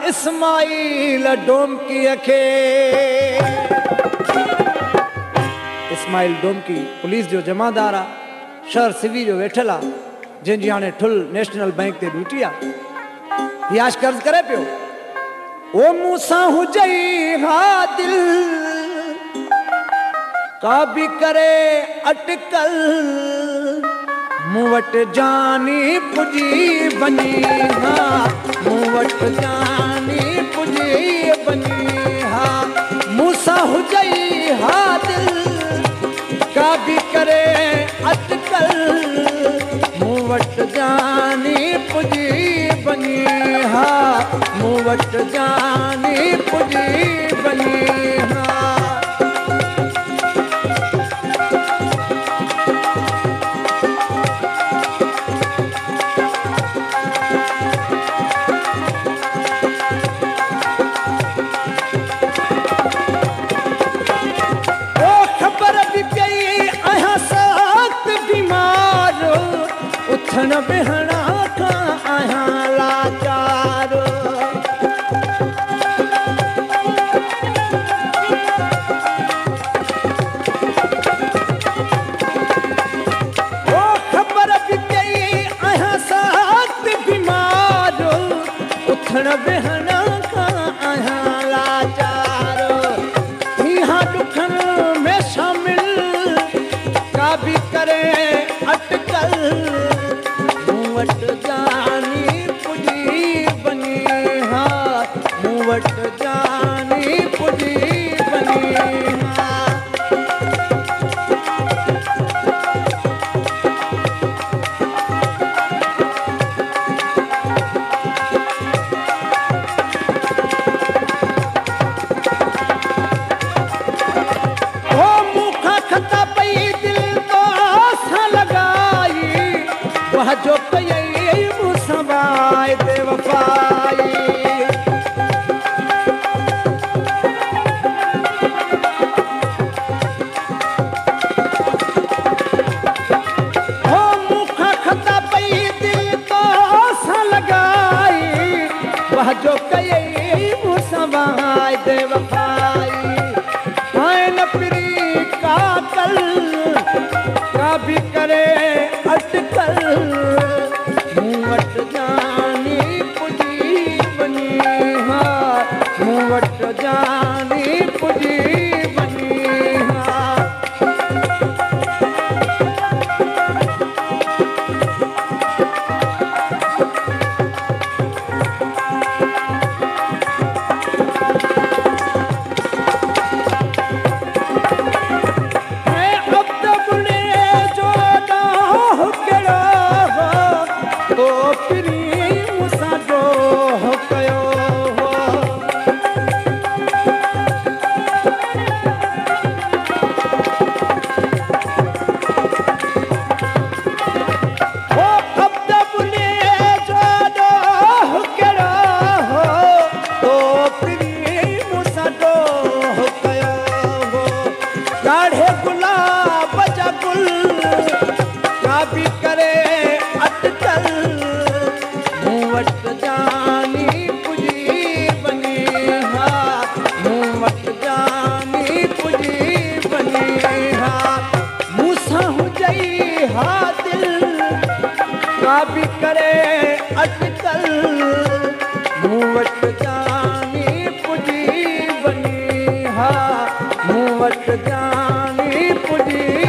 इस्माइल डोमकी खे इस्माइल डोमकी पुलिस जो जमादार आ शहर सिवी जो वेठल आ जंहिंजी हाणे ठुल नेशनल बैंक ते ड्यूटी आ याश कर्ज करे पियो ओ मूंसां हुजई हा दिल का भी करे अटकल मूं वटि जानी पुजी बनी हा मूं वटि जानी पुजी बनी हा मूंसां हुजई हा दिल का भी करे अटकल मूं वटि जानी पुजी बनी हा मूं वटि जानी पुजी बनी हा उथण बिहणा खां आहियां लाचार ओ ख़बर बि पई आहियां सख़्त बीमार उथण बिहणा खां आहियां लाचार इहा ॾुखन में शामिल का बि करे अटकल जानी पुजी बनी हा मूं वटि जानी पुजी बनी हा ओ मूंखां खता पई दिल तो सां लॻाई वह जो कई सवाए बेवफाई हो मूंखां खता पई दिल तो सां लॻाई वह जो कई सवाए बेवफाई हाय न पिरी का कल का भी करे अटकल मूं वटि जानी पुजी बनी हा मूं वटि जानी पुजी बनी हा भी करे अटकल मूं वटि जानी पुजी बनी हा मूं वटि जानी पुजी